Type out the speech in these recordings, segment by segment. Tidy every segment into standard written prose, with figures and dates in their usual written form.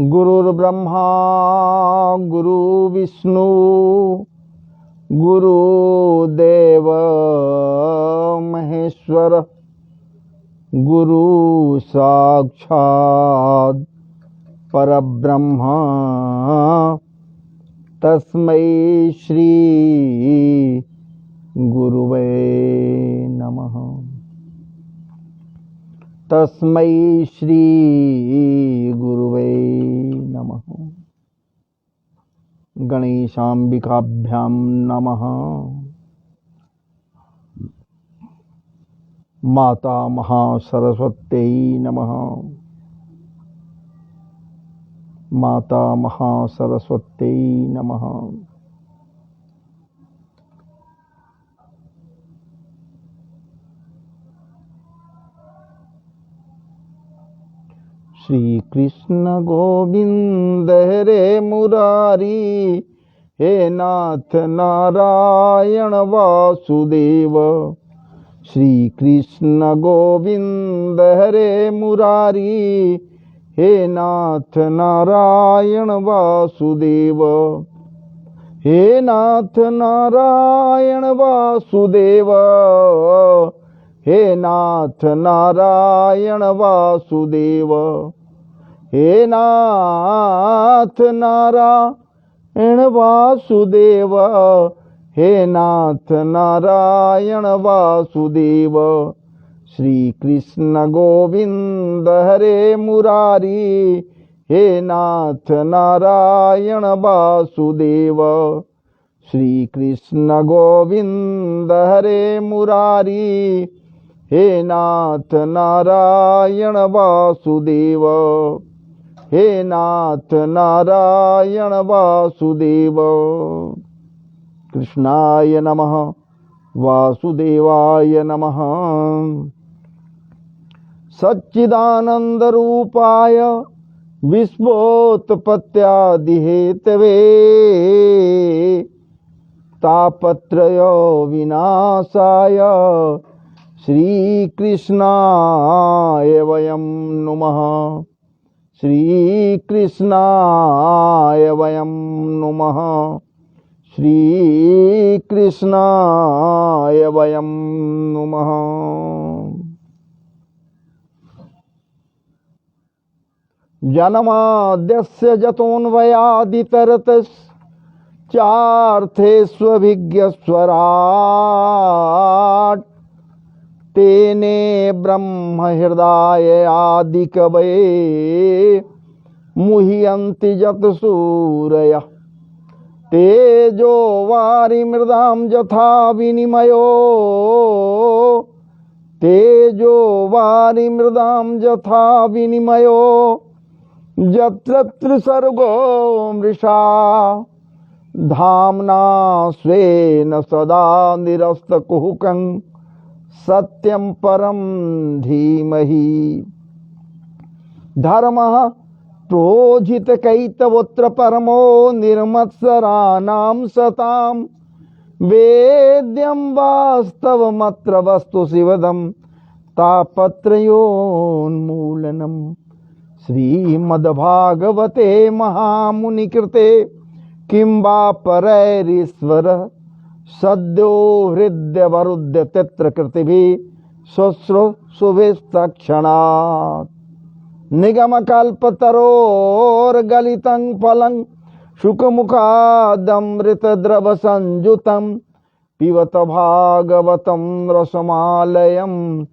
गुरुर्ब्रह्मा गुरुर्विष्णु गुरुदेव महेश्वर गुरु साक्षात् परब्रह्म तस्मै श्री गुरुवे नमः। तस्मै श्री गुरुवे नमः। गणेशाम्बिकाभ्यां नमः। माता महासरस्वत्यै नमः। माता महासरस्वत्यै नमः। श्री कृष्ण गोविंद हरे मुरारी, हे नाथ नारायण वासुदेव। श्री कृष्ण गोविंद हरे मुरारी, हे नाथ नारायण वासुदेव। हे नाथ नारायण वासुदेव, हे नाथ नारायण वासुदेव। हे नाथ नारायण वासुदेव, हे नाथ नारायण वासुदेव। श्री कृष्ण गोविंद हरे मुरारी, हे नाथ नारायण वासुदेव। श्री कृष्ण गोविंद हरे मुरारी, हे नाथ नारायण वासुदेव। हे नाथ नारायण वासुदेव। कृष्णाय नमः वासुदेवाय नमः। सच्चिदानंद रूपाय विश्वोत्पत्त्यादिहेतवे, तापत्रय विनाशाय श्रीकृष्णाय वयं नुमः। श्रीकृष्णाय वयं नुमः। श्रीकृष्णाय वयं नुमः। जन्माद्यस्य जतोऽन्वयादितरतश्चार्थेष्वभिज्ञस्वराट्, तेने ब्रह्म हृदय आदिकवये मुह्यन्ति यतसूरयः। तेजो वारिमृदां यथा विनिमयो, तेजो वारिमृदां यथा विनिमयो। यत्र त्रिसर्गो मृषा, धाम्ना स्वेन सदा निरस्तकुहकं सत्यं परं धीमहि। धर्मः प्रोजितकैतवोऽत्र परमो निर्मत्सराणां सतां, वेद्यं वास्तवमत्र वस्तु शिवदं तापत्रयोन्मूलनम्। श्रीमद्भागवते महामुनिकृते किं वा परैरीश्वरः, सद्यो हृद्यवरुध्य तत्र कृतिभिः शुश्रूषुभिस्तक्षणात्। निगमकल्पतरोर्गलितं फलं शुकमुखादमृतद्रवसंयुतं, पिबत भागवतं रसमालयं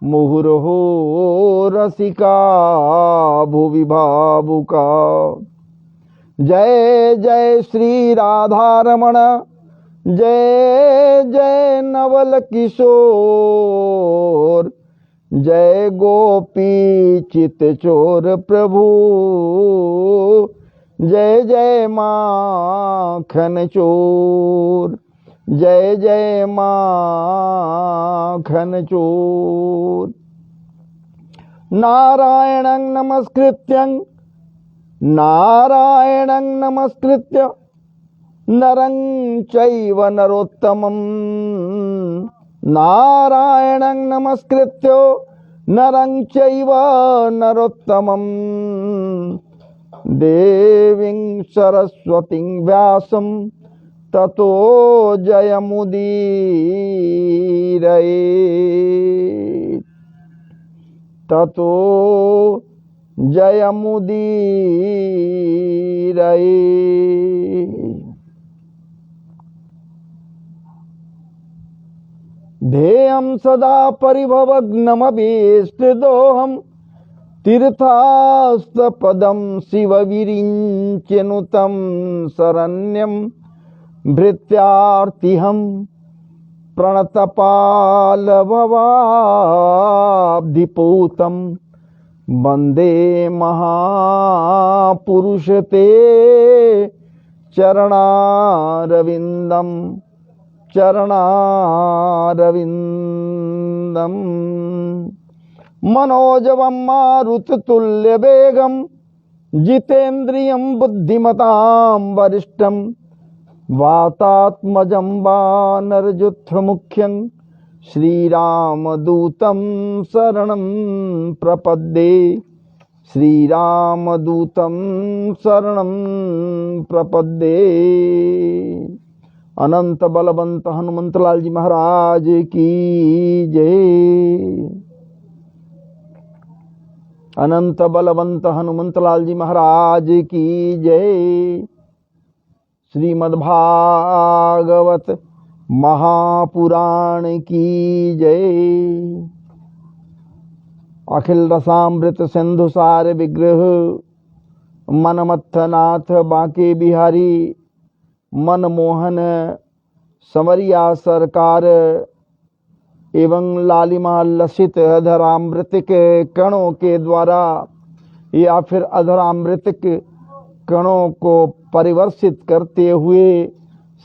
मुहुर्मुहुः रसिका भुवि भावुका। जय जय श्री राधारमण, जय जय नवल किशोर। जय गोपी चितचोर प्रभु, जय जय माखन चोर। जय जय माखन चोर। नारायणं नमस्कृत्य नरं चैव नरोत्तमं, नारायणं नमस्कृत्य नरं चैव नरोत्तमं, देवीं सरस्वतीं व्यासं ततो जयमुदीरयेत्। ततो जयमुदीरयेत्। ध्येयं सदा परिभवग्नमभीष्टदोहं तीर्थास्तपदं शिवविरिञ्चनुतं शरण्यं भृत्यार्तिहं प्रणतपालभवाब्धिपूतं वन्दे महापुरुषते चरणारविन्दम् चरणारविन्दम्। मनोजवं मारुततुल्यवेगं जितेन्द्रियं बुद्धिमतां वरिष्ठं वातात्मजं वानरयुद्धमुख्यं श्रीरामदूतं शरणं प्रपद्ये। श्रीरामदूतं शरणं प्रपद्ये। अनंत बलवंत हनुमंतलाल जी महाराज की जय। अनंत बलवंत हनुमंतलाल जी महाराज की जय। श्रीमद्भागवत महापुराण की जय। अखिल रसामृत सिंधु सार विग्रह मनमत्थनाथ बांके बिहारी मनमोहन संवरिया सरकार एवं लालिमा लसित अधरामृतिक कणों के द्वारा या फिर अधरामृतिक कणों को परिवर्षित करते हुए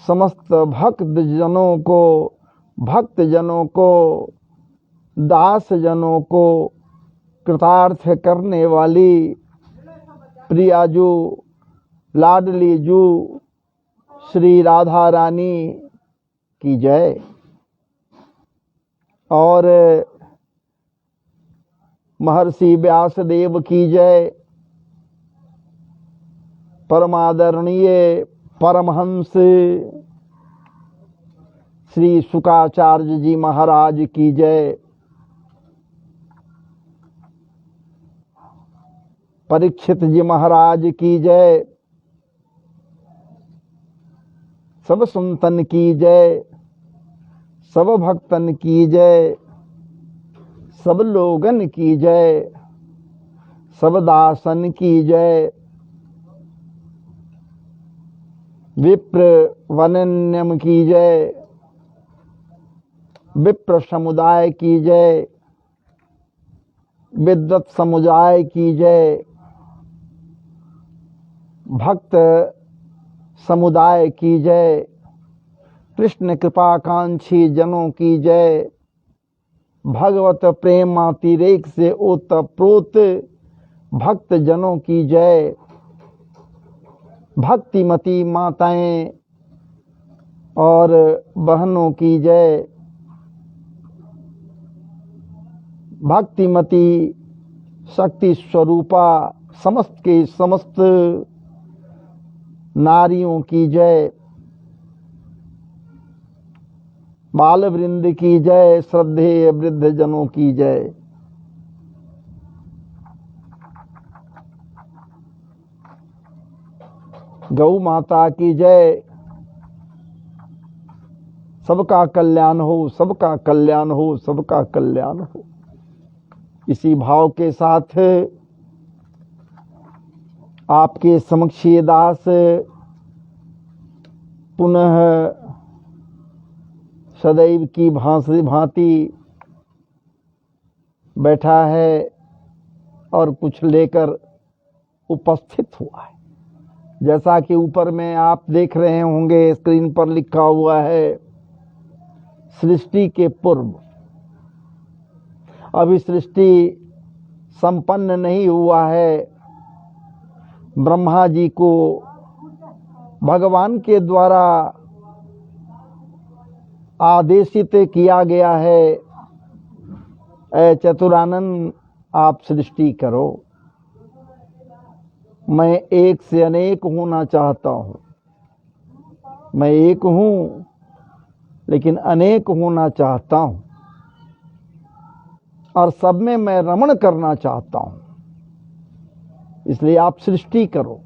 समस्त भक्त जनों को दास जनों को कृतार्थ करने वाली प्रियाजू लाडलीजू श्री राधा रानी की जय। और महर्षि व्यासदेव की जय। परमादरणीय परमहंस श्री शुकाचार्य जी महाराज की जय। परीक्षित जी महाराज की जय। सब संतन की जय। सब भक्तन की जय। सब लोगन की जय। सब दासन की जय। विप्र वरेण्यम की जय। विप्र समुदाय की जय। विद्वत समुदाय की जय। भक्त समुदाय की जय। कृष्ण कृपाकांक्षी जनों की जय। भगवत प्रेमातिरेक से ओतप्रोत भक्त जनों की जय। भक्तिमती माताएं और बहनों की जय। भक्तिमती शक्ति स्वरूपा समस्त के समस्त नारियों की जय। बाल वृंद की जय। श्रद्धेय वृद्ध जनों की जय। गौ माता की जय। सबका कल्याण हो, सबका कल्याण हो, सबका कल्याण हो। इसी भाव के साथ आपके समक्ष ये दास पुनः सदैव की भांति बैठा है और कुछ लेकर उपस्थित हुआ है। जैसा कि ऊपर में आप देख रहे होंगे स्क्रीन पर लिखा हुआ है, सृष्टि के पूर्व। अभी सृष्टि संपन्न नहीं हुआ है। ब्रह्मा जी को भगवान के द्वारा आदेशित किया गया है, ऐ चतुरानन आप सृष्टि करो। मैं एक से अनेक होना चाहता हूं। मैं एक हूं लेकिन अनेक होना चाहता हूं और सब में मैं रमण करना चाहता हूं। इसलिए आप सृष्टि करो।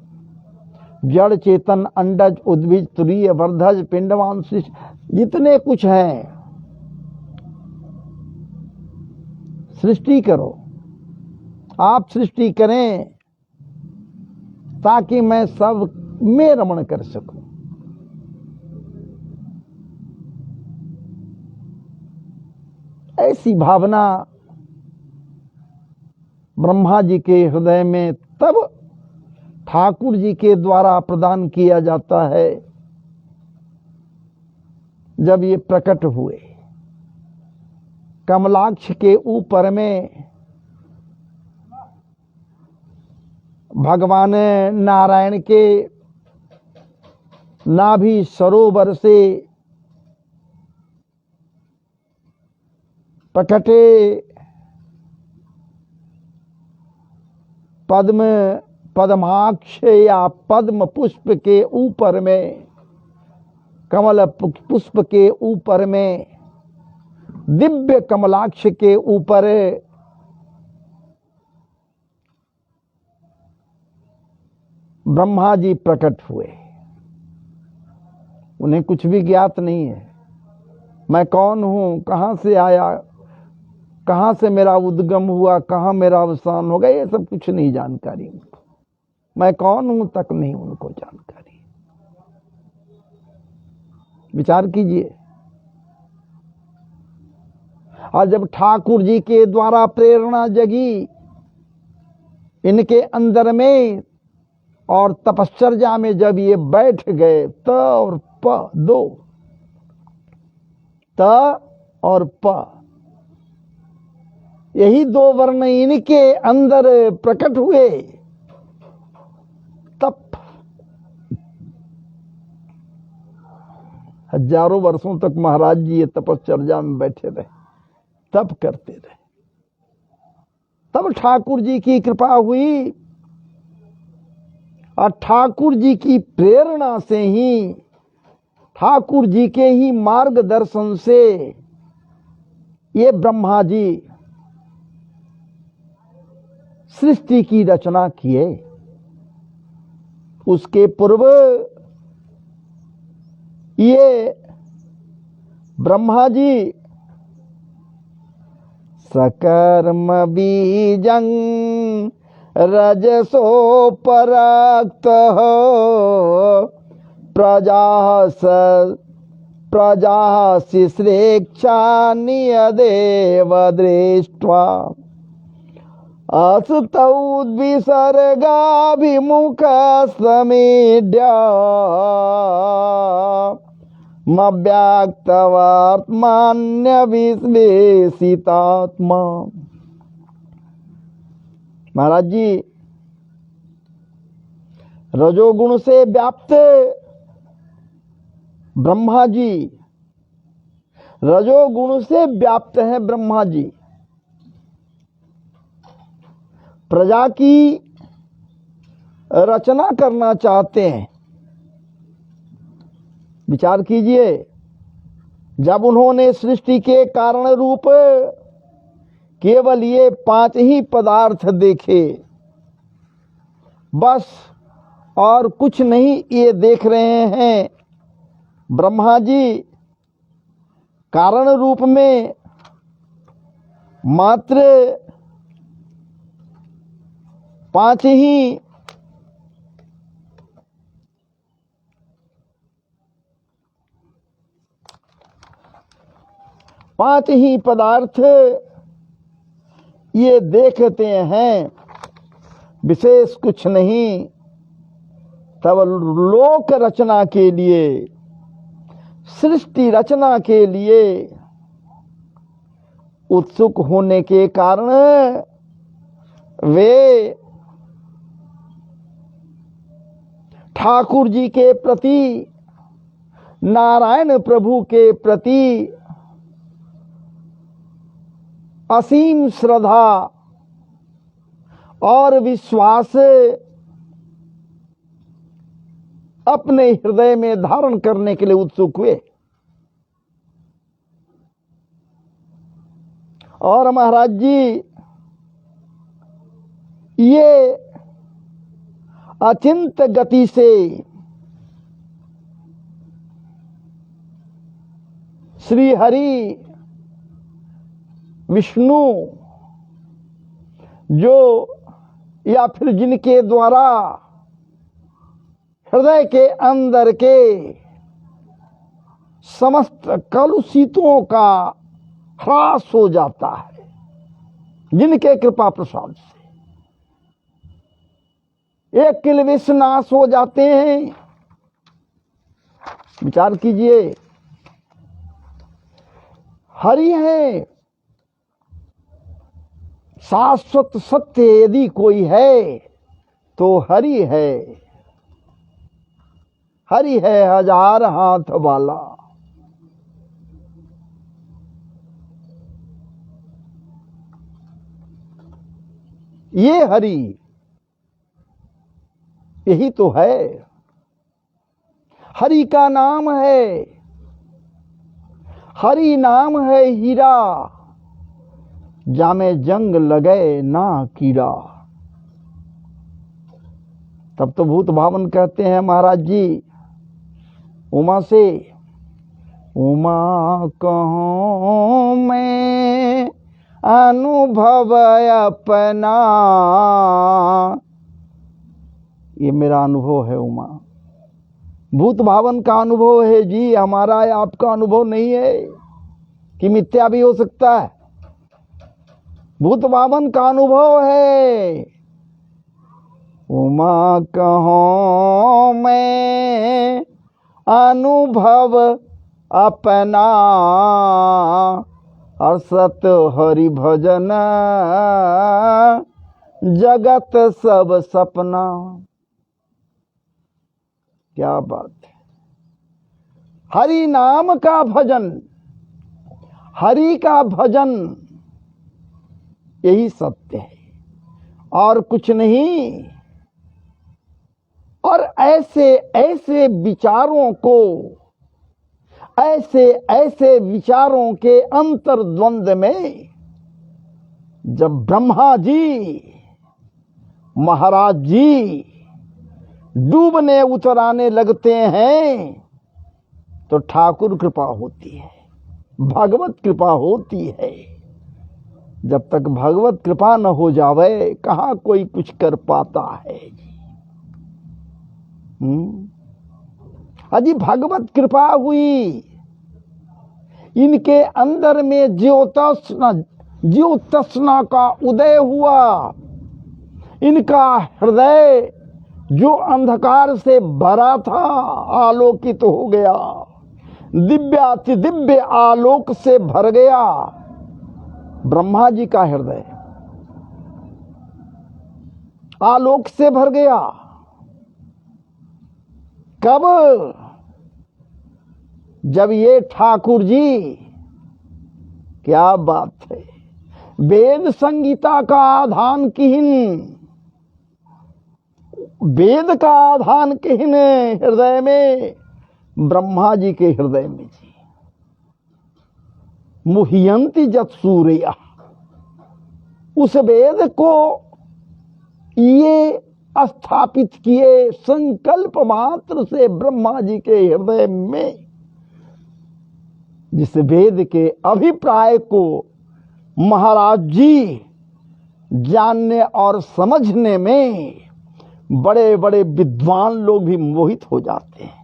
जड़ चेतन अंडज उद्भिज तुरीय वर्धज पिंडवान जितने कुछ हैं सृष्टि करो। आप सृष्टि करें ताकि मैं सब में रमण कर सकूं। ऐसी भावना ब्रह्मा जी के हृदय में तब ठाकुर जी के द्वारा प्रदान किया जाता है जब ये प्रकट हुए। कमलाक्ष के ऊपर में भगवान नारायण के नाभि सरोवर से प्रकटे पद्माक्ष या पद्म पुष्प के ऊपर में, कमल पुष्प के ऊपर में, दिव्य कमलाक्ष के ऊपर ब्रह्मा जी प्रकट हुए। उन्हें कुछ भी ज्ञात नहीं है। मैं कौन हूं, कहां से आया, कहां से मेरा उद्गम हुआ, कहां मेरा अवसान होगा, ये सब कुछ नहीं जानकारी उनको। मैं कौन हूं तक नहीं उनको जानकारी। विचार कीजिए। और जब ठाकुर जी के द्वारा प्रेरणा जगी इनके अंदर में और तपश्चर्या में जब ये बैठ गए, त और प दो, त और प, यही दो वर्ण इनके अंदर प्रकट हुए। तप हजारों वर्षों तक महाराज जी ये तपश्चर्या में बैठे रहे, तप करते रहे। तब ठाकुर जी की कृपा हुई और ठाकुर जी की प्रेरणा से ही, ठाकुर जी के ही मार्गदर्शन से ये ब्रह्मा जी सृष्टि की रचना किए। उसके पूर्व ये ब्रह्मा जी सकर्म बीजं रजसो पराक्त प्रजा शिश्रेक्षा नियदेव दृष्ट्वा असतौ विसर्गाभिमुख समीड्या मव्याक्तवात्मान्य विश्लेषितात्मा। महाराज जी रजोगुण से व्याप्त ब्रह्मा जी, रजोगुण से व्याप्त है ब्रह्मा जी। प्रजा की रचना करना चाहते हैं। विचार कीजिए, जब उन्होंने सृष्टि के कारण रूप केवल ये 5 ही पदार्थ देखे, बस और कुछ नहीं ये देख रहे हैं। ब्रह्मा जी कारण रूप में मात्र 5 ही पदार्थ ये देखते हैं, विशेष कुछ नहीं। तब लोक रचना के लिए, सृष्टि रचना के लिए उत्सुक होने के कारण वे ठाकुर जी के प्रति, नारायण प्रभु के प्रति असीम श्रद्धा और विश्वास अपने हृदय में धारण करने के लिए उत्सुक हुए। और महाराज जी, ये अचिंत गति से श्री हरि विष्णु जो या फिर जिनके द्वारा हृदय के अंदर के समस्त कलुषितों का ह्रास हो जाता है, जिनके कृपा प्रसाद से एक किलविश नाश हो जाते हैं। विचार कीजिए, हरि है शाश्वत सत्य, यदि कोई है तो हरि है। हरि है हजार हाथ वाला। ये हरि, यही तो है। हरि का नाम है, हरि नाम है हीरा, जामे जंग लगे ना कीड़ा। तब तो भूत भावन कहते हैं महाराज जी उमा से, उमा कहूं मैं अनुभव अपना। ये मेरा अनुभव है उमा, भूत भावन का अनुभव है जी, हमारा आपका अनुभव नहीं है कि मिथ्या भी हो सकता है। भूत भावन का अनुभव है। उमा कहूं मैं अनुभव अपना, हर्षत हरि भजन जगत सब सपना। क्या बात है। हरि नाम का भजन, हरि का भजन, यही सत्य है और कुछ नहीं। और ऐसे ऐसे विचारों को, ऐसे ऐसे विचारों के अंतर्द्वंद में जब ब्रह्मा जी महाराज जी डूबने उतराने लगते हैं तो ठाकुर कृपा होती है, भगवत कृपा होती है। जब तक भगवत कृपा न हो जावे कहाँ कोई कुछ कर पाता है जी। अजी भगवत कृपा हुई, इनके अंदर में ज्योतस्ना का उदय हुआ। इनका हृदय जो अंधकार से भरा था आलोकित हो गया, दिव्याति दिव्य आलोक से भर गया। ब्रह्मा जी का हृदय आलोक से भर गया। कब? जब ये ठाकुर जी, क्या बात है, वेद संगीता का आधान किहिन, वेद का आधान किहिन हृदय में, ब्रह्मा जी के हृदय में जी मुह्यंति जत सूर्या। उस वेद को ये स्थापित किए संकल्प मात्र से ब्रह्मा जी के हृदय में, जिस वेद के अभिप्राय को महाराज जी जानने और समझने में बड़े बड़े विद्वान लोग भी मोहित हो जाते हैं।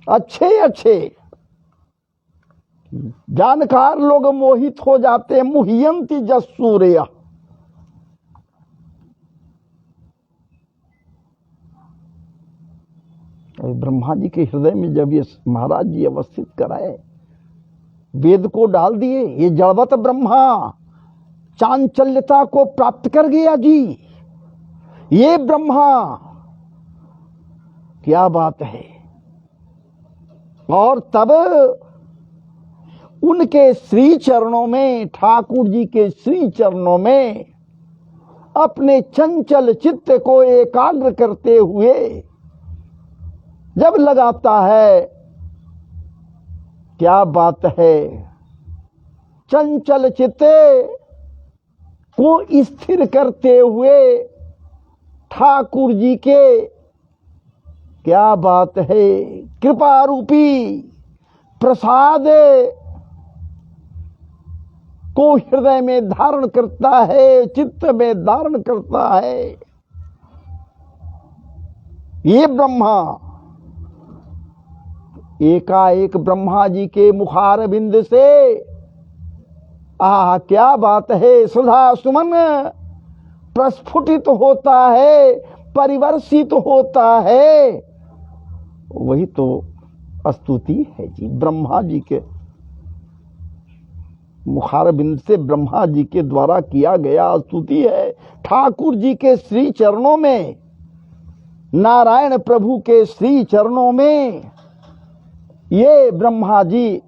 अच्छे अच्छे जानकार लोग मोहित हो जाते हैं। मुह्यंति जस सूर्या। ब्रह्मा जी के हृदय में जब ये महाराज जी अवस्थित कराए, वेद को डाल दिए, ये जड़वत ब्रह्मा चांचल्यता को प्राप्त कर गया जी। ये ब्रह्मा, क्या बात है। और तब उनके श्री चरणों में, ठाकुर जी के श्री चरणों में अपने चंचल चित्त को एकाग्र करते हुए जब लगाता है, क्या बात है, चंचल चित्ते को स्थिर करते हुए ठाकुर जी के, क्या बात है, कृपा रूपी प्रसाद को हृदय में धारण करता है, चित्त में धारण करता है। ये ब्रह्मा एकाएक ब्रह्मा जी के मुखारबिंद से, आह क्या बात है, सुधा सुमन प्रस्फुटित होता है, परिवर्षित होता है। वही तो स्तुति है जी, ब्रह्मा जी के मुखारबिंद से ब्रह्मा जी के द्वारा किया गया स्तुति है। ठाकुर जी के श्री चरणों में, नारायण प्रभु के श्री चरणों में ये ब्रह्मा जी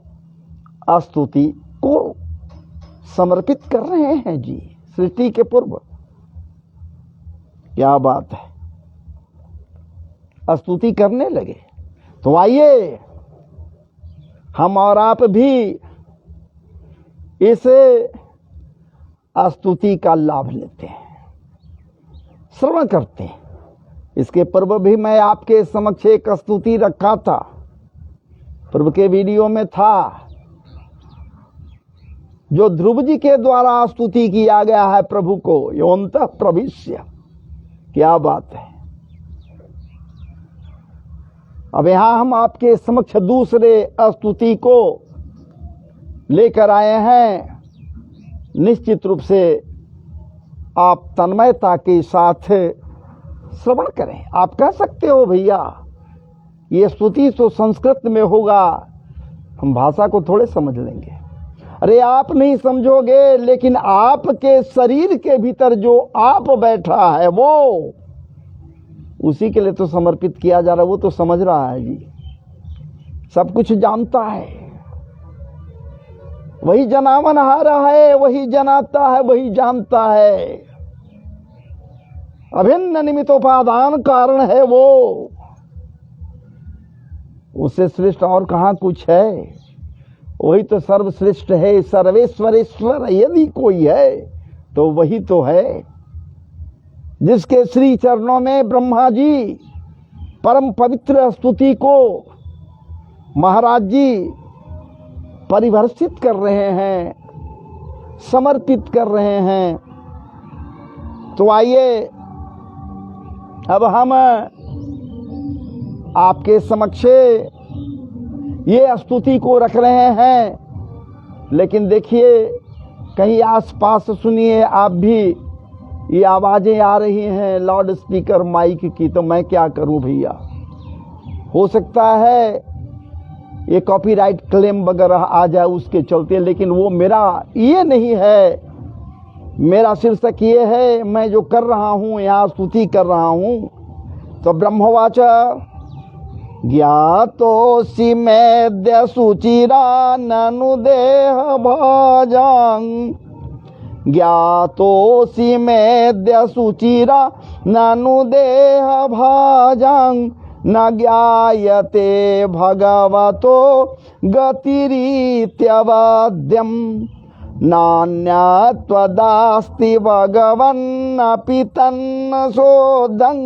स्तुति को समर्पित कर रहे हैं जी, सृष्टि के पूर्व। क्या बात है, स्तुति करने लगे। तो आइए हम और आप भी इस स्तुति का लाभ लेते हैं, श्रवण करते हैं। इसके पूर्व भी मैं आपके समक्ष एक स्तुति रखा था, पूर्व के वीडियो में था, जो ध्रुव जी के द्वारा स्तुति किया गया है प्रभु को, योऽन्तः प्रविश्य। क्या बात है। अब यहां हम आपके समक्ष दूसरे स्तुति को लेकर आए हैं। निश्चित रूप से आप तन्मयता के साथ श्रवण करें। आप कह सकते हो भैया ये स्तुति तो संस्कृत में होगा, हम भाषा को थोड़े समझ लेंगे। अरे आप नहीं समझोगे, लेकिन आपके शरीर के भीतर जो आप बैठा है वो, उसी के लिए तो समर्पित किया जा रहा है। वो तो समझ रहा है जी, सब कुछ जानता है, वही जनावन हारा है, वही जनाता है, वही जानता है। अभिन्न निमित्तोपादान कारण है वो, उससे श्रेष्ठ और कहाँ कुछ है। वही तो सर्वश्रेष्ठ है, सर्वेश्वरेश्वर यदि कोई है तो वही तो है, जिसके श्री चरणों में ब्रह्मा जी परम पवित्र स्तुति को महाराज जी परिवर्षित कर रहे हैं, समर्पित कर रहे हैं। तो आइए अब हम आपके समक्ष ये स्तुति को रख रहे हैं। लेकिन देखिए कहीं आसपास सुनिए आप भी, ये आवाजें आ रही हैं लाउड स्पीकर माइक की, तो मैं क्या करूं भैया। हो सकता है ये कॉपीराइट क्लेम वगैरह आ जाए उसके चलते, लेकिन वो मेरा ये नहीं है। मेरा शीर्षक ये है, मैं जो कर रहा हूं यहाँ स्तुति कर रहा हूं। तो ब्रह्मवाच ज्ञातोऽसि मेद्य सुचिरा ननु देह भाजां, ज्ञातोऽसि मेद्य सुचिरा ननु देह भाजां, न ज्ञायते भगवतो गतिरीत्यवाद्यं, नान्यत्वदास्ति भगवन्नपि तन्न शोधं,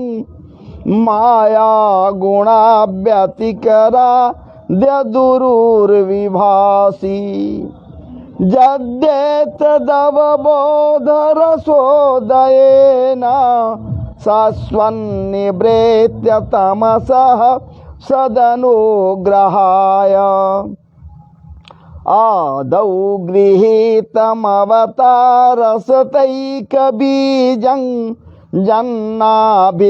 माया गुणाव्यतिकरा द्यदुरुर्विभासी, जद्येतदवबोधरसोदयेन सस्वन्निवृत्य तमसः सदनुग्रहाय, आदौ गृहीतमवतारसतैकबीजं, जन्नाभिपाद्मभवन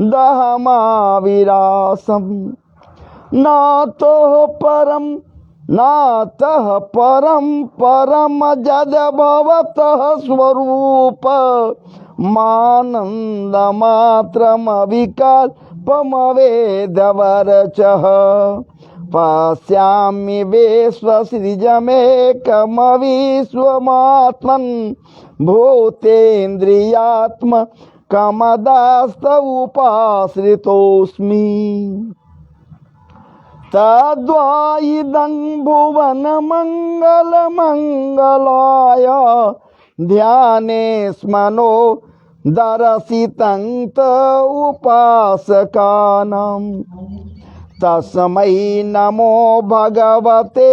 दहमाविरासं, नातः परं परम जदभवतः स्वरूप, मानन्दमात्रमविकल्पमवेदवरचः, पश्यामि विश्वसृजमेकमविश्वमात्मन्, भूतेन्द्रियात्म कमदास्त उपाश्रितोऽस्मि तद्वाइदं भुवन मंगल मंगलाय ध्याने स्मनो दर्शितं त उपासकानां तस्मै नमो भगवते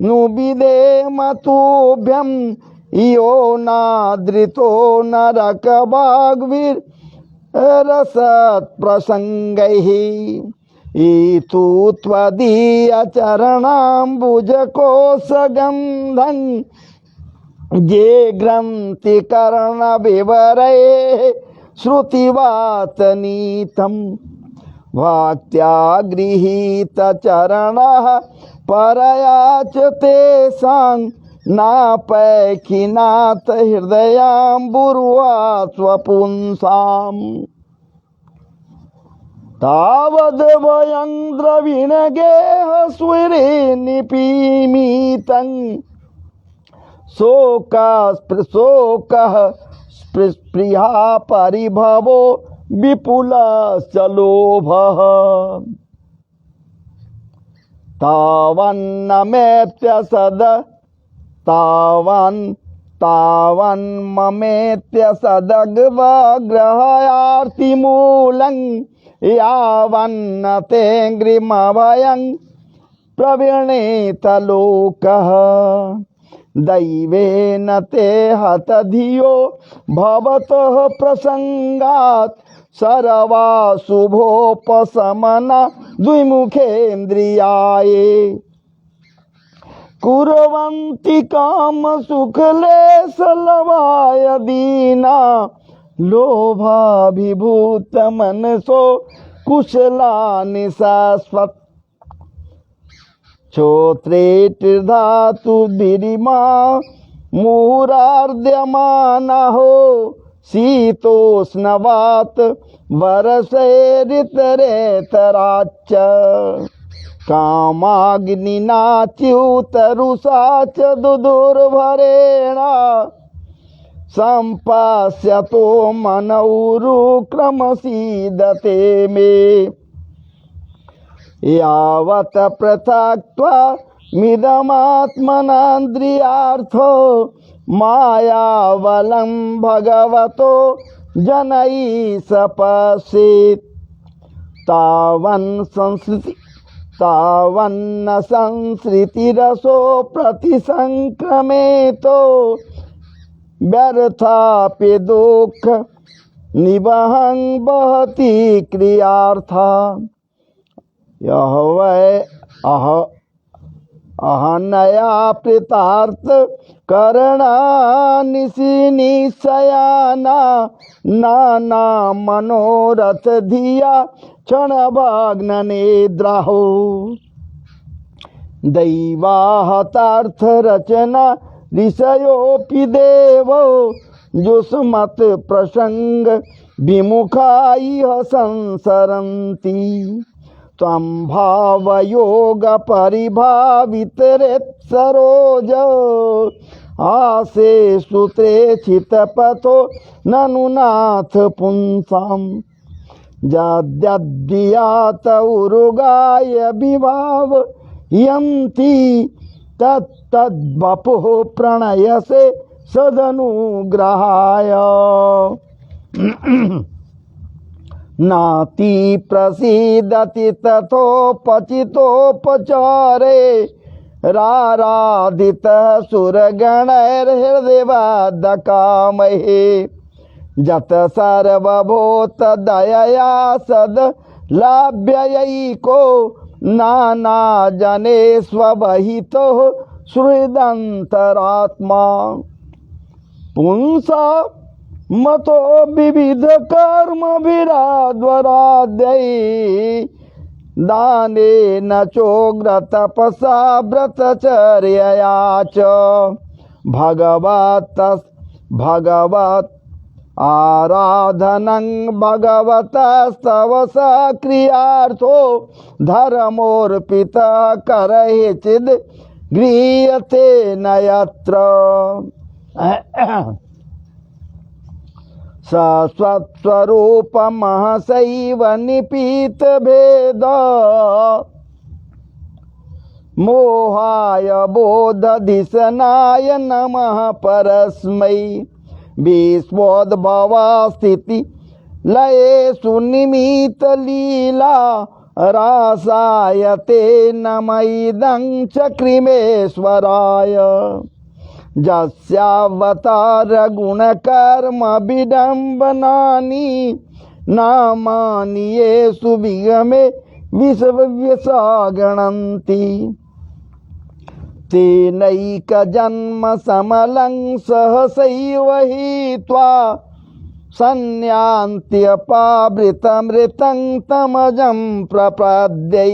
नुविधेम तुभ्यं यो नादृतो नरकवाग्भिर् रसत् प्रसंगैः ईतु त्वदीय चरणाम्बुजकोशगन्धं ये ग्रन्थि कर्ण विवरे श्रुतिवातनीतं भक्त्या गृहीत चरणः परया च तेषां नापैखिनाथ हृदयाम्बुर्वा स्वपुंसाम् तावद् वयं द्रविणगेह स्विरे निपीमितं शोकः स्पृहा परिभवो विपुलश्च लोभः तावन्नमेत्य सद तावन्ममेत्य सदग्वग्रहार्तिमूलं यावन्न तेऽग्रिमभयं प्रवीणेत लोकः दैवेन ते हतधियो भवतः प्रसंगात् सर्वाशुभोपशमन द्विमुखेन्द्रियाये कुर्वन्ति काम सुखलेशलवाय दीना लोभाभिभूत मनसो कुशलानि शाश्वत श्रोत्रेर्धातु बिरिमा मुहुरार्द्यमानहो शीतोष्णवात वर्षेरितरेतराच्च कामाग्निना च्युतरुषा च दुर्भरेण सम्पास्यतो मनौरुक्रमसीदते मे यावत् पृथक्त्वा मिदमात्मनान्द्रियार्थो मायावलं भगवतो जनैः सपश्येत् तावन्न संसृतिरसो प्रतिसंक्रमेतो व्यर्थापि दुःख निवहं बहति क्रियार्था यह वै अहनया प्रीतार्थ करणानिशयाना नाना मनोरथ धिया क्षणभग्ननेद्राहो दैवाहतार्थ रचना ऋषयोऽपि देवो जुष्मत् प्रसंग विमुखा इह संसरन्ति त्वं भावयोग परिभावितरेत् सरोज आसे सूत्रे चितपथो ननुनाथ पुंसां यद्यद्वियात उरुगाय विभाव यन्ति तत्तद्वपुः प्रणयसे सदनुग्रहाय नाति प्रसीदति तथोपचितोपचारे राराधित सुरगणैर्हृदयवादकामहे जत सर्वभूत दयया सद लाभ्ययैको नाना जने स्ववहितो सुहृदन्तरात्मा पुंसा मतो विविध कर्म विराद्वराद्यै दाने न चोग्र तपसा व्रतचर्यया च भगवत् आराधनं भगवतस्तव सक्रियार्थो धर्मोर्पितः करहिचिद् गृह्यते न यत्र सस्वरूपमहसैव निपीत भेद मोहाय बोधधिसनाय नमः परस्मै विश्वोद्भवा स्थिति लये सुनिमित लीला रासाय ते नमैदं चक्रिमेश्वराय जस्यावतार गुणकर्म विडम्बनानि नामानि येषु विगमे विश्वव्यसा गणन्ति तेनैक जन्म समलं सहसैव हित्वा संयान्त्यपावृतमृतं तमजं प्रपद्यै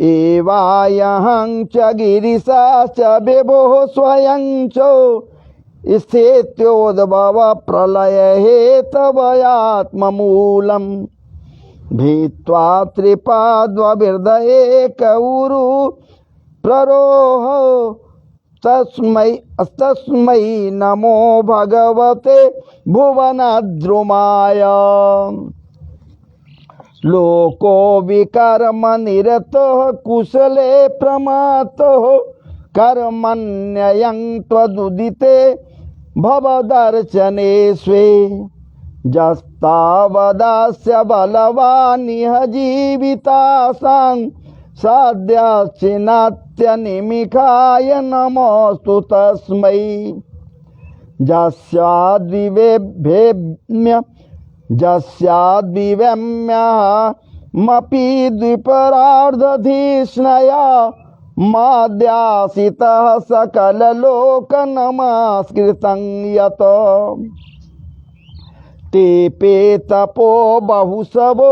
एवायहं च गिरिशाश्च विभुः स्वयं च स्थित्योद्भव प्रलय हेतवयात्ममूलं भित्वा त्रिपाद्वबिर्दएकौरु प्ररोह तस्मै नमो भगवते भुवनद्रुमाय लोको विकर्म निरतः कुशले प्रमातः कर्मण्ययं त्वदुदिते भवदर्चने स्वे जस्तावदास्य बलवानिह जीवितासां साध्याश्चिनात्यनिमिखाय नमोऽस्तु तस्मै जस्याद्विवेम्यमपि द्विपरार्धधिष्णया माद्यासितः सकललोकनमस्कृतं यत् तेपे तपो बहुशवो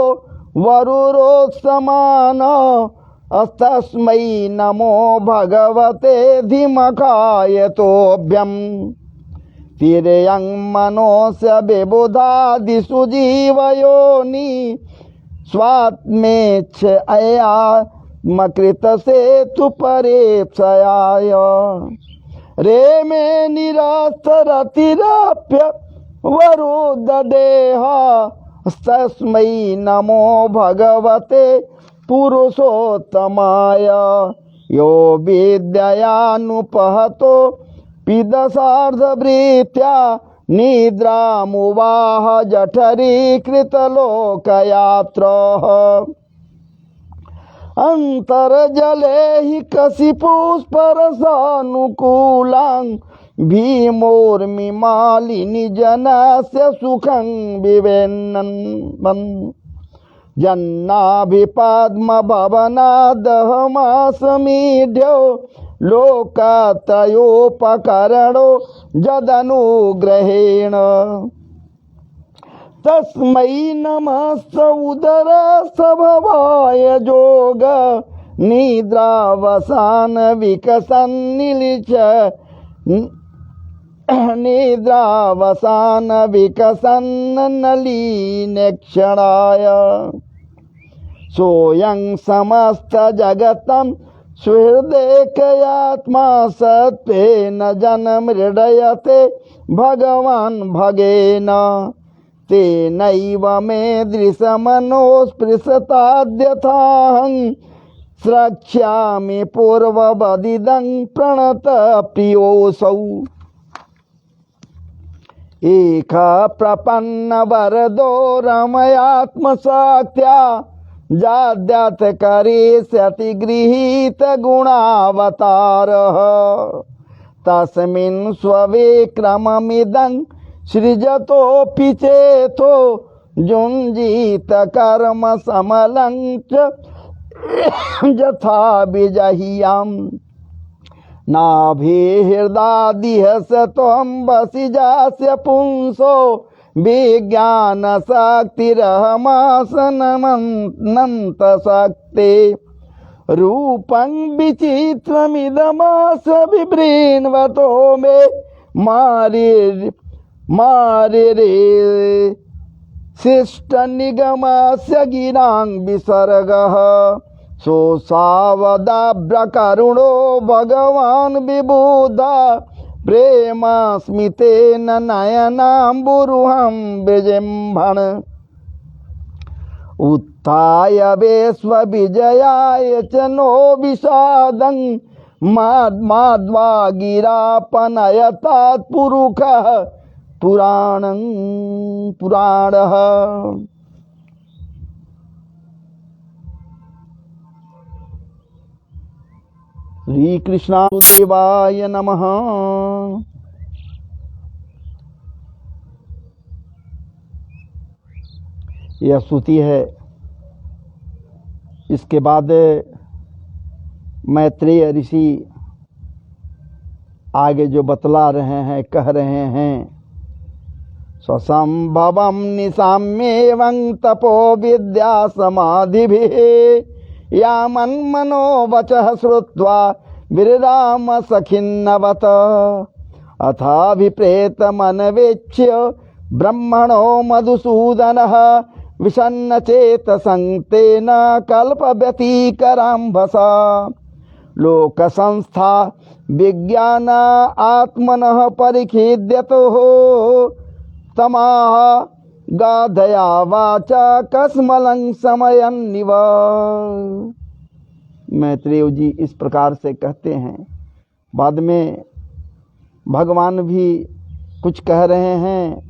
वरुरोत्समान अस्तस्मै नमो भगवते धीमकाय तोभ्यं तिर्यं मनोस्य विबुधादिषु जीवयोनि स्वात्मेच्छयात्मकृतसेतु परेप्सयाय रेमे निरास्तरतिराप्य वरुददेह तस्मै नमो भगवते पुरुषोत्तमाय यो विद्ययानुपहतो पिदसार्धवृत्या निद्रामुवाह जठरीकृतलोकयात्रः अन्तर्जले हि कशिपुष्परसानुकूलां भीमोर्मिमालिनी जनस्य सुखं विवेन्नन् जन्नाभिपद्मभवनादहमासमीढ्यो लोकत्रयोपकरणो जदनुग्रहेण तस्मै नमः उदरसभवाय जोग निद्रावसान विकसन्निलिच निद्रावसान विकसन्नलीनेक्षणाय सोऽयं समस्तजगतं सुहृदेकयात्मा सत्त्वेन जनमृडयते भगवान् भगेन तेनैव मे दृशमनोस्पृशताद्यथाहं स्रक्ष्यामि पूर्ववदिदं प्रणतप्रियोऽसौ एकः प्रपन्नवरदो रमयात्मशक्त्या जाद्यात् करिष्यति गृहीतगुणावतारः तस्मिन् स्वविक्रममिदं सृजतोऽपि चेतो जुञ्जीत कर्म समलं च यथा विजह्यम् नाभिहृदादिहसत्वं वसिजास्य पुंसो विज्ञानशक्तिरहमासनमन्तशक्ते रूपं विचित्रमिदमास बिभ्रीन्वतो मे मारिरे शिष्टनिगमस्य गिरां विसर्गः सोऽसावदाभ्रकरुणो भगवान् विबुधा प्रेम स्मितेन नयनाम्बुरुहं विजृम्भण उत्थाय विश्वविजयाय च नो विषादं माध्वा गिरापनयतात् पुरुषः पुराणः। श्री कृष्णादेवाय नमः। यह स्तुति है। इसके बाद मैत्रेय ऋषि आगे जो बतला रहे हैं, कह रहे हैं, स्वसंभवं निशाम्येवं तपो विद्या समाधिभिः या मन्मनो वचः श्रुत्वा विरराम सखिन्नवत अथाभिप्रेतमनवेक्ष्य ब्रह्मणो मधुसूदनः विषण्ण चेतसं तेन कल्पव्यतिकराम्भसा लोकसंस्था विज्ञान आत्मनः परिखिद्यतो तमाह गाधया वाचा कस्मलं समयन्निव। मैत्रेय जी इस प्रकार से कहते हैं। बाद में भगवान भी कुछ कह रहे हैं।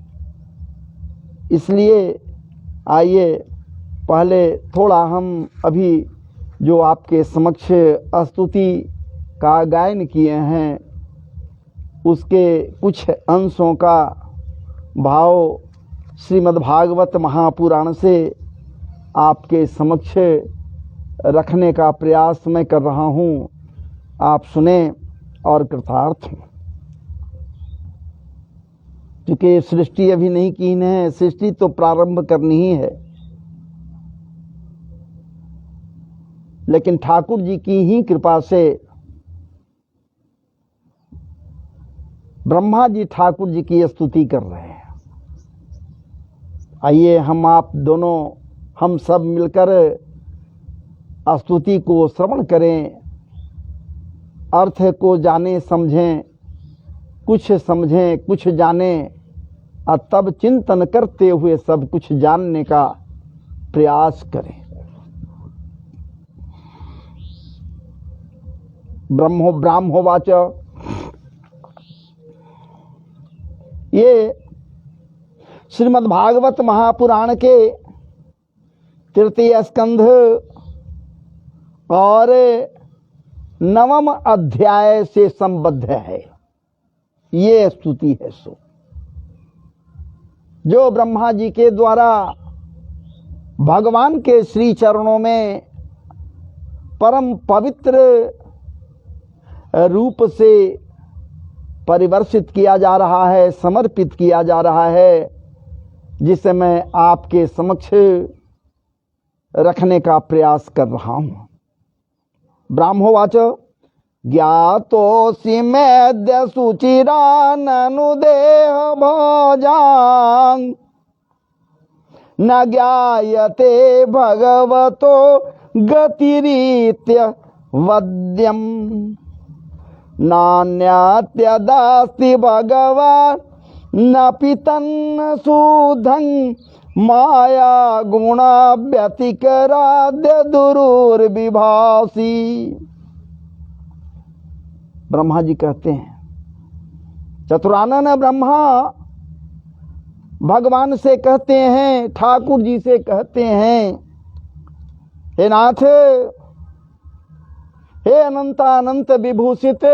इसलिए आइए पहले थोड़ा हम अभी जो आपके समक्ष स्तुति का गायन किए हैं उसके कुछ अंशों का भाव श्रीमद्भागवत महापुराण से आपके समक्ष रखने का प्रयास मैं कर रहा हूँ। आप सुने और कृतार्थ हों। क्योंकि सृष्टि अभी नहीं की है, सृष्टि तो प्रारंभ करनी ही है, लेकिन ठाकुर जी की ही कृपा से ब्रह्मा जी ठाकुर जी की स्तुति कर रहे हैं। आइए हम आप दोनों हम सब मिलकर स्तुति को श्रवण करें, अर्थ को जाने समझें, कुछ समझें कुछ जानें और तब चिंतन करते हुए सब कुछ जानने का प्रयास करें। ब्राह्मोवाच। ये श्रीमद्भागवत महापुराण के तृतीय स्कंध और नवम अध्याय से संबद्ध है। ये स्तुति है सो जो ब्रह्मा जी के द्वारा भगवान के श्री चरणों में परम पवित्र रूप से परिवर्षित किया जा रहा है, समर्पित किया जा रहा है, जिसे मैं आपके समक्ष रखने का प्रयास कर रहा हूं। ब्राह्मोवाच। ज्ञातोऽसि मेद्य सुचिराननुदेह भोजां न ज्ञायते भगवतो गतिरीत्य वद्यम् नान्यत्यदास्ति भगवान् न पितन्न सुधं माया गुणाव्यतिकराद्य दुरुर्विभासी। ब्रह्मा जी कहते हैं, चतुरानन ब्रह्मा भगवान से कहते हैं, ठाकुर जी से कहते हैं, हे नाथ, हे अनंतानंत विभूषित,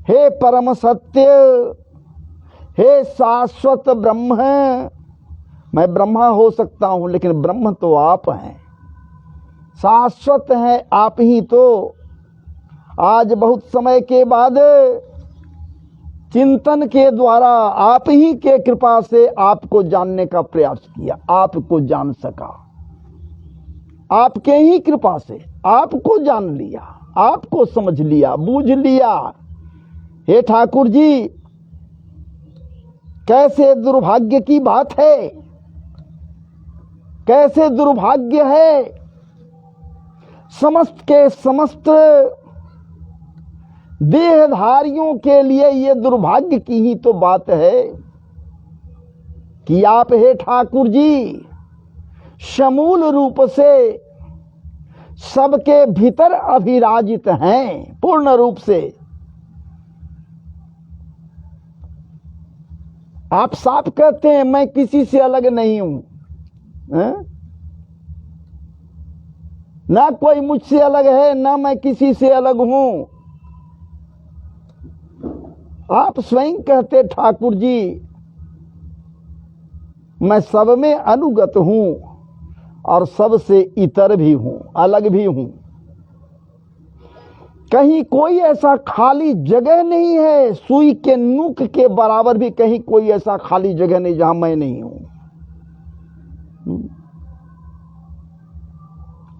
हे परम सत्य, हे शाश्वत ब्रह्म। मैं ब्रह्मा हो सकता हूं लेकिन ब्रह्म तो आप हैं, शाश्वत हैं आप ही। तो आज बहुत समय के बाद चिंतन के द्वारा आप ही के कृपा से आपको जानने का प्रयास किया, आपको जान सका। आपके ही कृपा से आपको जान लिया, आपको समझ लिया, बूझ लिया। हे ठाकुर जी, कैसे दुर्भाग्य की बात है, कैसे दुर्भाग्य है। समस्त के समस्त देहधारियों के लिए ये दुर्भाग्य की ही तो बात है कि आप हे ठाकुर जी समूल रूप से सबके भीतर अभिराजित हैं, पूर्ण रूप से। आप साफ कहते हैं मैं किसी से अलग नहीं हूं, ना कोई मुझसे अलग है, ना मैं किसी से अलग हूं। आप स्वयं कहते ठाकुर जी मैं सब में अनुगत हूं और सबसे इतर भी हूं, अलग भी हूं। कहीं कोई ऐसा खाली जगह नहीं है, सुई के नोक के बराबर भी कहीं कोई ऐसा खाली जगह नहीं जहां मैं नहीं हूं।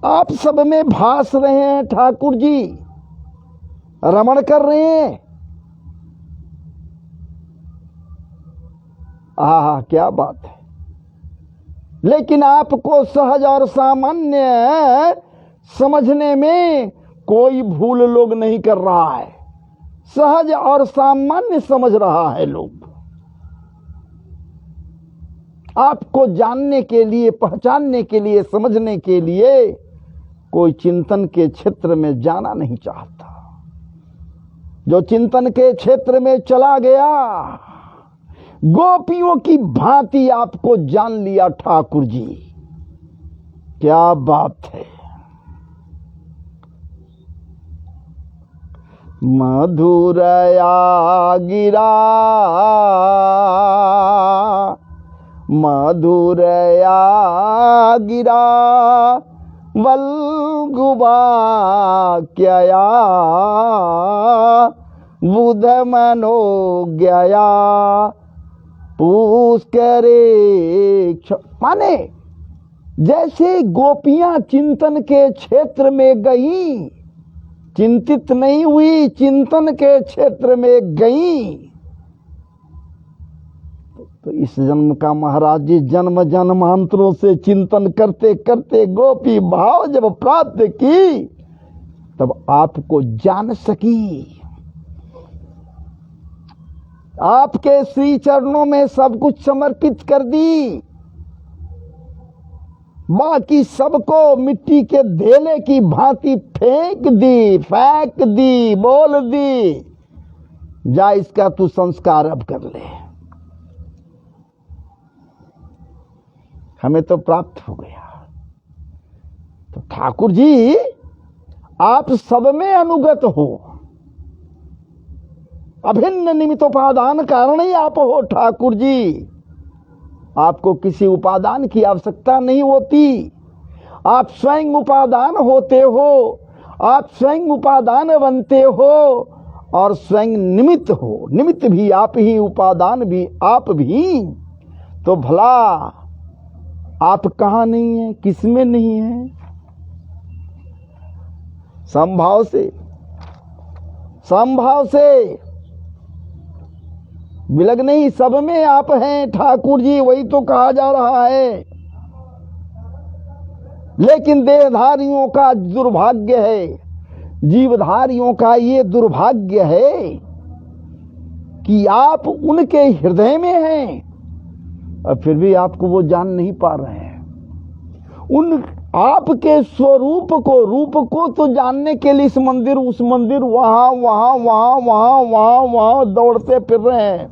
आप सब में भास रहे हैं ठाकुर जी, रमण कर रहे हैं। आहा क्या बात है। लेकिन आपको सहज और सामान्य समझने में कोई भूल लोग नहीं कर रहा है, सहज और सामान्य समझ रहा है लोग। आपको जानने के लिए, पहचानने के लिए, समझने के लिए कोई चिंतन के क्षेत्र में जाना नहीं चाहता। जो चिंतन के क्षेत्र में चला गया गोपियों की भांति आपको जान लिया ठाकुर जी। क्या बात है। मधुरया गिरा, मधुरया गिरा वल्गुवाक्यया बुध मनोज्ञया पुष्करे। माने जैसे गोपियां चिंतन के क्षेत्र में गई, चिंतित नहीं हुई, चिंतन के क्षेत्र में गई। तो इस जन्म का महाराज जी जन्म जन्मांतरों से चिंतन करते करते गोपी भाव जब प्राप्त की तब आपको जान सकी। आपके श्री चरणों में सब कुछ समर्पित कर दी, बाकी सबको मिट्टी के ढेले की भांति फेंक दी, बोल दी, जा इसका तू संस्कार अब कर ले। हमें तो प्राप्त हो गया। तो ठाकुर जी आप सब में अनुगत हो, अभिन्न निमित्तोपादान कारण ही आप हो ठाकुर जी। आपको किसी उपादान की आवश्यकता नहीं होती, आप स्वयं उपादान होते हो, आप स्वयं उपादान बनते हो और स्वयं निमित्त हो। निमित्त भी आप ही, उपादान भी आप भी। तो भला आप कहाँ नहीं है, किसमें नहीं है? समभाव से, समभाव से विलग नहीं, सब में आप हैं ठाकुर जी, वही तो कहा जा रहा है। लेकिन देहधारियों का दुर्भाग्य है, जीवधारियों का ये दुर्भाग्य है कि आप उनके हृदय में हैं और फिर भी आपको वो जान नहीं पा रहे हैं। उन आपके स्वरूप को, रूप को तो जानने के लिए इस मंदिर उस मंदिर, वहां दौड़ते फिर रहे हैं,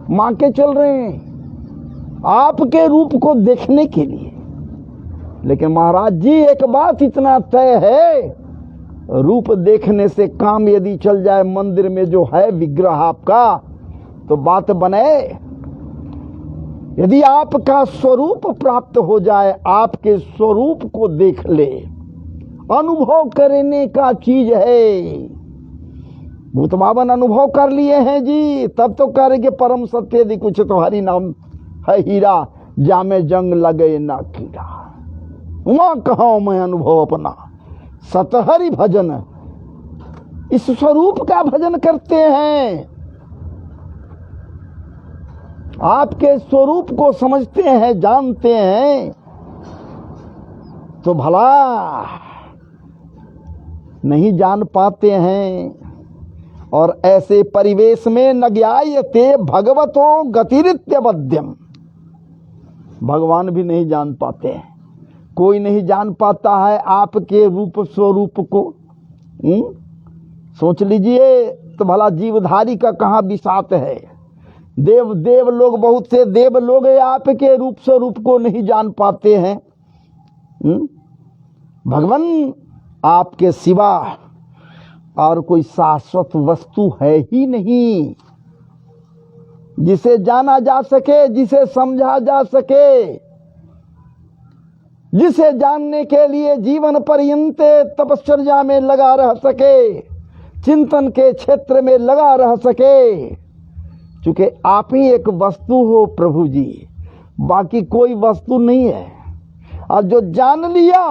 मां के चल रहे हैं आपके रूप को देखने के लिए। लेकिन महाराज जी एक बात इतना तय है, रूप देखने से काम यदि चल जाए, मंदिर में जो है विग्रह आपका, तो बात बने। यदि आपका स्वरूप प्राप्त हो जाए, आपके स्वरूप को देख ले, अनुभव करने का चीज है। भूत बाबन अनुभव कर लिए हैं जी, तब तो करेंगे परम सत्य यदि कुछ तो हरि नाम है हीरा, जामे जंग लगे ना कीड़ा। वहां कहा मैं अनुभव अपना, सतहरि भजन, इस स्वरूप का भजन करते हैं। आपके स्वरूप को समझते हैं, जानते हैं, तो भला नहीं जान पाते हैं और ऐसे परिवेश में न ज्ञायते भगवतो गतिरित्य बध्यम, भगवान भी नहीं जान पाते हैं, कोई नहीं जान पाता है आपके रूप स्वरूप को। सोच लीजिए तो भला जीवधारी का कहाँ विसात है। देव लोग, बहुत से देव लोग आपके रूप स्वरूप को नहीं जान पाते हैं। भगवान आपके सिवा और कोई शाश्वत वस्तु है ही नहीं जिसे जाना जा सके, जिसे समझा जा सके, जिसे जानने के लिए जीवन पर्यंत तपश्चर्या में लगा रह सके, चिंतन के क्षेत्र में लगा रह सके। चूंकि आप ही एक वस्तु हो प्रभु जी, बाकी कोई वस्तु नहीं है। और जो जान लिया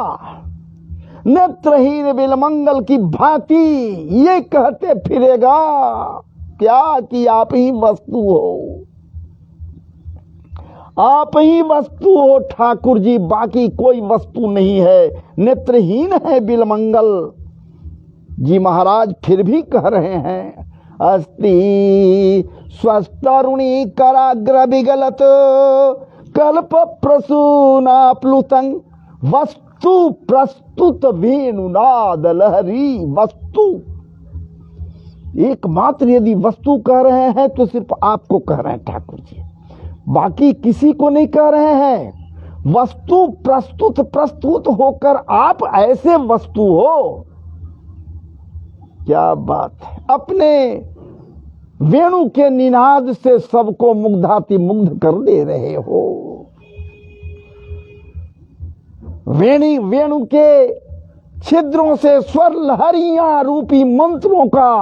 नेत्रहीन बिलमंगल की भांति ये कहते फिरेगा क्या कि आप ही वस्तु हो, आप ही वस्तु हो ठाकुर जी, बाकी कोई वस्तु नहीं है। नेत्रहीन है बिलमंगल जी महाराज फिर भी कह रहे हैं अस्ति स्वस्तरुणी कराग्र विगलत कल्प प्रसूना प्लुतं वस्तु प्रस्तुत वेणुनाद लहरी। वस्तु एकमात्र यदि वस्तु कह रहे हैं तो सिर्फ आपको कह रहे हैं ठाकुर जी, बाकी किसी को नहीं कह रहे हैं। वस्तु प्रस्तुत होकर आप ऐसे वस्तु हो, क्या बात है। अपने वेणु के निनाद से सबको मुग्धातिमुग्ध कर दे रहे हो। वेणु के छिद्रों से स्वर लहरियां रूपी मंत्रों का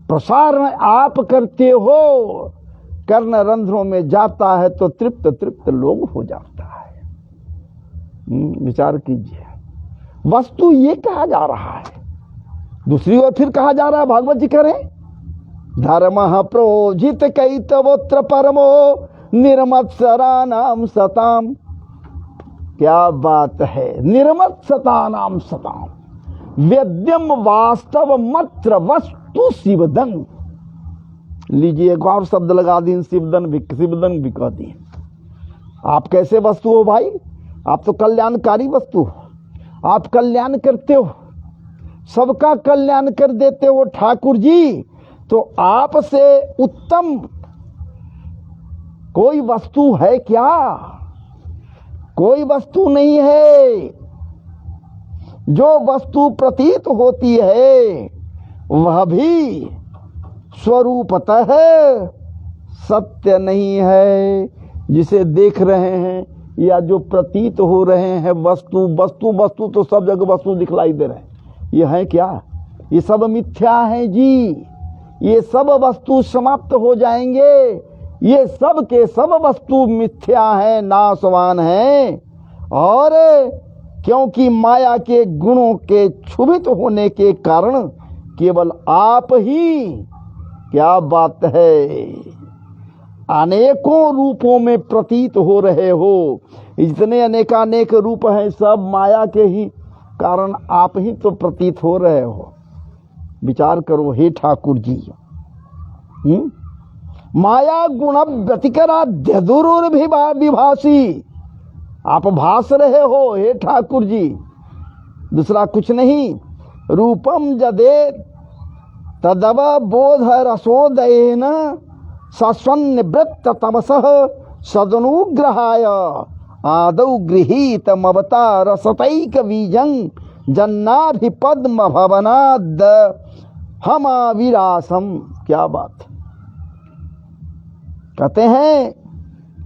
प्रसारण आप करते हो। कर्ण रंध्रों में जाता है तो तृप्त लोग हो जाता है। विचार कीजिए, वस्तु ये कहा जा रहा है। दूसरी ओर फिर कहा जा रहा है, भागवत जी करें धर्म प्रोजित कैतवोत्र परमो निर्मत्सरा नाम सताम। क्या बात है, निर्मत्सता नाम सताम वेद्यम वास्तव मत्र वस्तु शिवदन। लीजिए एक और शब्द लगा दी, शिवदन भी कह दिए। आप कैसे वस्तु हो भाई? आप तो कल्याणकारी वस्तु हो, आप कल्याण करते हो, सबका कल्याण कर देते हो ठाकुर जी। तो आपसे उत्तम कोई वस्तु है क्या? कोई वस्तु नहीं है। जो वस्तु प्रतीत होती है वह भी स्वरूपतः सत्य नहीं है। जिसे देख रहे हैं या जो प्रतीत हो रहे हैं वस्तु तो सब जगह वस्तु दिखलाई दे रहे हैं। ये है क्या? ये सब मिथ्या है जी। ये सब वस्तु समाप्त हो जाएंगे। ये सब के सब वस्तु मिथ्या है, नाशवान है। और क्योंकि माया के गुणों के क्षुभित होने के कारण केवल आप ही, क्या बात है, अनेकों रूपों में प्रतीत हो रहे हो। इतने अनेकानेक रूप हैं, सब माया के ही कारण आप ही तो प्रतीत हो रहे हो। विचार करो हे ठाकुर जी। माया गुण व्यतिकराध्य विभासी, आप भास रहे हो हे ठाकुर जी, दूसरा कुछ नहीं। रूपम जदे तदव बोध रसोदयेन सस्वन्न वृत्त तमसः सदनुग्रहाय आदौ गृहीत मवतार सतैक बीजं जन्नाभिपद्म भवनाद हमा विरासम। क्या बात है। कहते हैं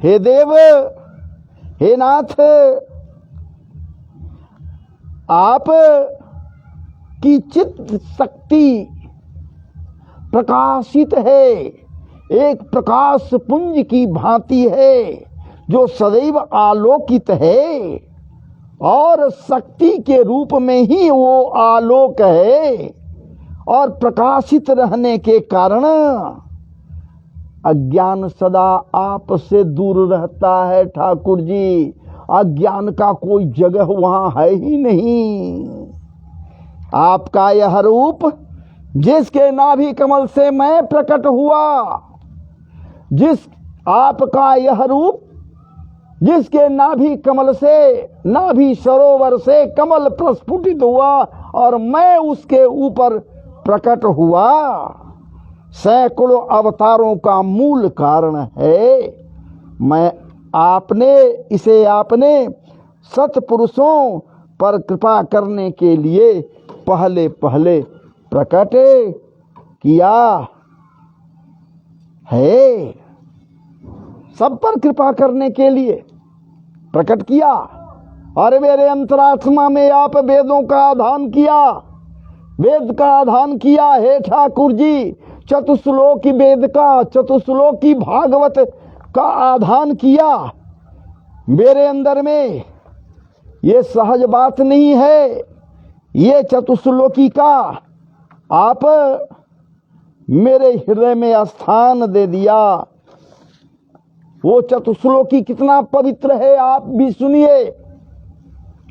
हे देव, हे नाथ, आप की चित्त शक्ति प्रकाशित है, एक प्रकाश पुंज की भांति है जो सदैव आलोकित है। और शक्ति के रूप में ही वो आलोक है। और प्रकाशित रहने के कारण अज्ञान सदा आप से दूर रहता है ठाकुर जी। अज्ञान का कोई जगह वहां है ही नहीं। आपका यह रूप जिसके नाभि कमल से मैं प्रकट हुआ, जिस आपका यह रूप, जिसके नाभि कमल से, नाभि सरोवर से कमल प्रस्फुटित हुआ और मैं उसके ऊपर प्रकट हुआ, सैकड़ों अवतारों का मूल कारण है। मैं आपने सत्पुरुषों पर कृपा करने के लिए पहले पहले प्रकट किया है। सब पर कृपा करने के लिए प्रकट किया। और मेरे अंतरात्मा में आप वेदों का आधान किया, वेद का आधान किया है ठाकुर जी। चतुश्लोकी वेद का, चतुश्लोकी भागवत का आधान किया मेरे अंदर में। ये सहज बात नहीं है, ये चतुश्लोकी का आप मेरे हृदय में स्थान दे दिया। वो चतुश्लोकी कितना पवित्र है आप भी सुनिए।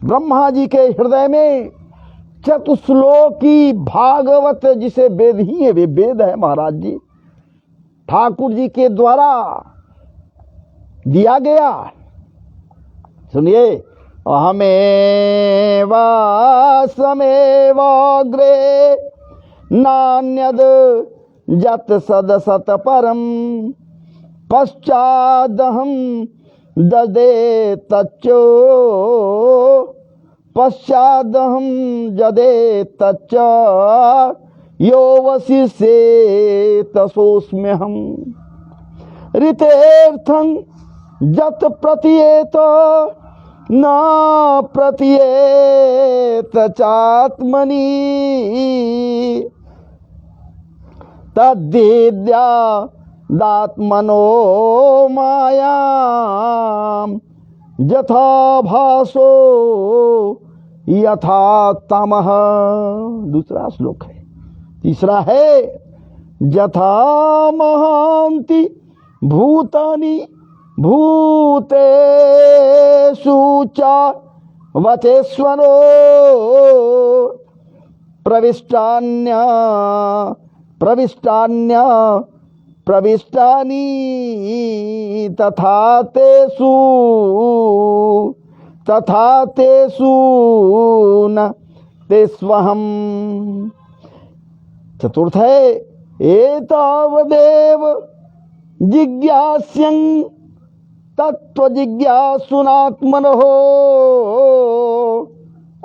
ब्रह्मा जी के हृदय में चतुश्लोकी भागवत, जिसे वेद ही है, वे वेद है महाराज जी, ठाकुर जी के द्वारा दिया गया। सुनिए, अहमेव समेवाग्रे नान्यद जत सदसत परम पश्चादहम ददे तच्चो पश्चादहम जदे तच्च यो वशिष्ये तसोस्म्यहम् ऋतेर्थं जत प्रतीयेत न प्रतीयेत चात्मनि तद्विद्या दात्मनो मायां यथा भासो यथा तमः। दूसरा श्लोक है। तीसरा है यथा महान्ति भूतानि भूतेषु च वचेश्वरो प्रविष्टानि तथा तेषु न तेष्वहम्। चतुर्थ है एतावदेव जिज्ञास्यं तत्व जिज्ञासुनात्मनः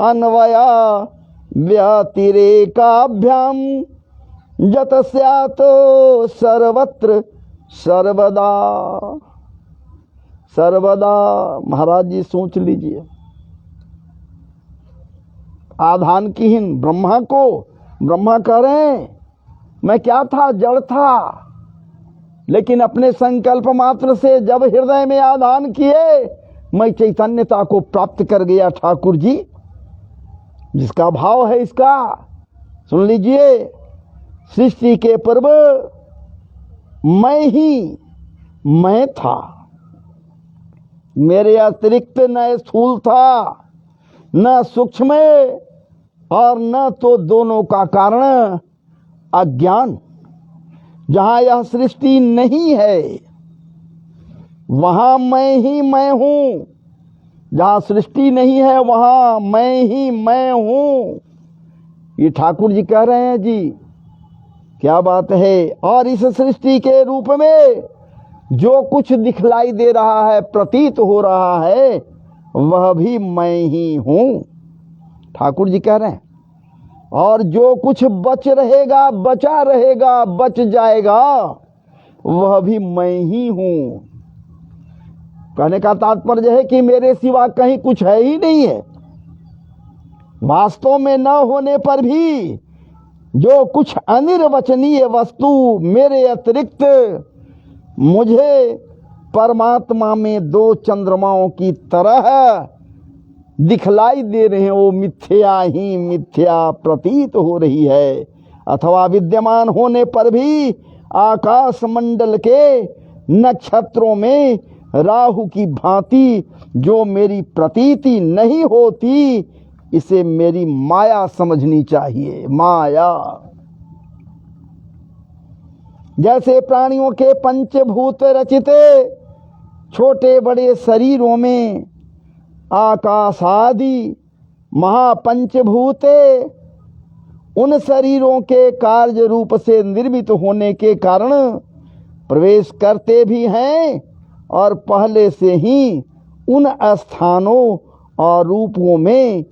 अन्वया व्यतिरेकाभ्याम जत स्यात् सर्वत्र सर्वदा। सर्वदा महाराज जी सोच लीजिए, आधान कीहीन ब्रह्मा को ब्रह्मा कह रहे हैं मैं क्या था, जड़ था, लेकिन अपने संकल्प मात्र से जब हृदय में आधान किए मैं चैतन्यता को प्राप्त कर गया। ठाकुर जी जिसका भाव है इसका सुन लीजिए। सृष्टि के पूर्व मैं था, मेरे अतिरिक्त न स्थूल था न सूक्ष्म और न तो दोनों का कारण अज्ञान। जहां यह सृष्टि नहीं है वहां मैं ही मैं हूं, जहां सृष्टि नहीं है वहां मैं ही मैं हूं। ये ठाकुर जी कह रहे हैं जी, क्या बात है। और इस सृष्टि के रूप में जो कुछ दिखलाई दे रहा है, प्रतीत हो रहा है, वह भी मैं ही हूं, ठाकुर जी कह रहे हैं। और जो कुछ बच रहेगा, बचा रहेगा, बच जाएगा, वह भी मैं ही हूं। कहने का तात्पर्य है कि मेरे सिवा कहीं कुछ है ही नहीं है। वास्तव में न होने पर भी जो कुछ अनिर्वचनीय वस्तु मेरे अतिरिक्त मुझे परमात्मा में दो चंद्रमाओं की तरह दिखलाई दे रहे हैं, वो मिथ्या ही मिथ्या प्रतीत हो रही है। अथवा विद्यमान होने पर भी आकाश मंडल के नक्षत्रों में राहु की भांति जो मेरी प्रतीति नहीं होती, इसे मेरी माया समझनी चाहिए। माया जैसे प्राणियों के पंचभूत रचिते छोटे बड़े शरीरों में आकाश आदि महापंचभूते उन शरीरों के कार्य रूप से निर्मित होने के कारण प्रवेश करते भी हैं और पहले से ही उन स्थानों और रूपों में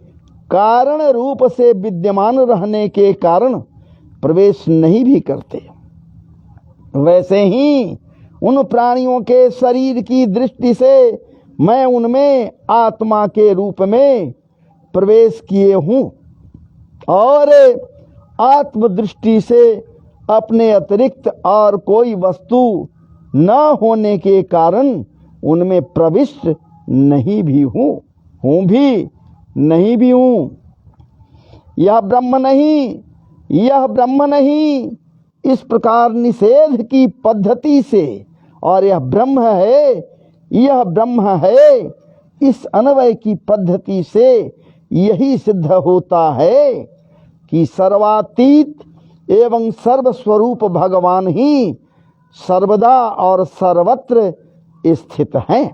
कारण रूप से विद्यमान रहने के कारण प्रवेश नहीं भी करते। वैसे ही उन प्राणियों के शरीर की दृष्टि से मैं उनमें आत्मा के रूप में प्रवेश किए हूँ और आत्मदृष्टि से अपने अतिरिक्त और कोई वस्तु न होने के कारण उनमें प्रविष्ट नहीं भी हूँ भी नहीं भी हूँ। यह ब्रह्म नहीं, यह ब्रह्म नहीं, इस प्रकार निषेध की पद्धति से और यह ब्रह्म है, यह ब्रह्म है, इस अन्वय की पद्धति से यही सिद्ध होता है कि सर्वातीत एवं सर्वस्वरूप भगवान ही सर्वदा और सर्वत्र स्थित हैं।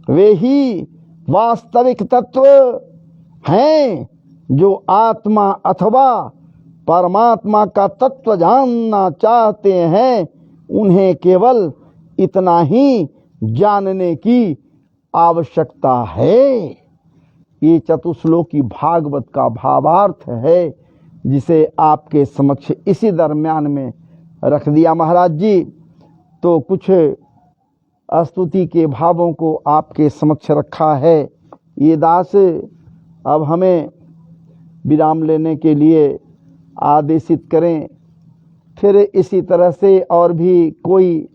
वे ही वास्तविक तत्व हैं जो आत्मा अथवा परमात्मा का तत्व जानना चाहते हैं। उन्हें केवल इतना ही जानने की आवश्यकता है। ये चतुश्लोकी भागवत का भावार्थ है जिसे आपके समक्ष इसी दरम्यान में रख दिया महाराज जी। तो कुछ स्तुति के भावों को आपके समक्ष रखा है। ये दास अब हमें विराम लेने के लिए आदेशित करें। फिर इसी तरह से और भी कोई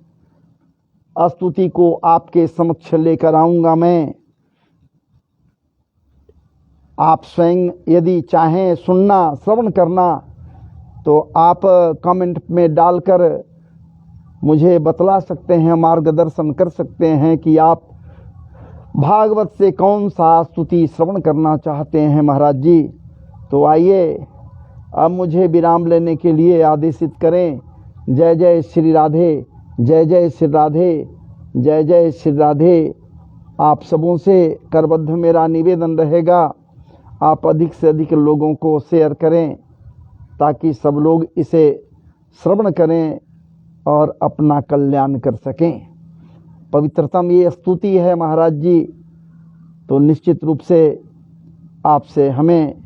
स्तुति को आपके समक्ष लेकर आऊँगा मैं। आप स्वयं यदि चाहें सुनना श्रवण करना तो आप कमेंट में डालकर मुझे बतला सकते हैं, मार्गदर्शन कर सकते हैं कि आप भागवत से कौन सा स्तुति श्रवण करना चाहते हैं महाराज जी। तो आइए अब मुझे विराम लेने के लिए आदेशित करें। जय जय श्री राधे, जय जय श्री राधे, जय जय श्री राधे। आप सबों से करबद्ध मेरा निवेदन रहेगा, आप अधिक से अधिक लोगों को शेयर करें ताकि सब लोग इसे श्रवण करें और अपना कल्याण कर सकें। पवित्रतम ये स्तुति है महाराज जी। तो निश्चित रूप से आपसे हमें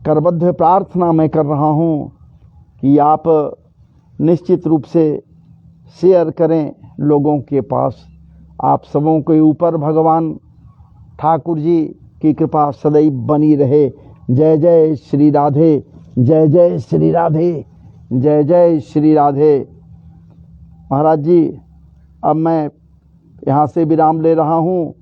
करबद्ध प्रार्थना मैं कर रहा हूँ कि आप निश्चित रूप से शेयर करें लोगों के पास। आप सबों के ऊपर भगवान ठाकुर जी की कृपा सदैव बनी रहे। जय जय श्री राधे, जय जय श्री राधे, जय जय श्री राधे। महाराज जी अब मैं यहाँ से विराम ले रहा हूँ।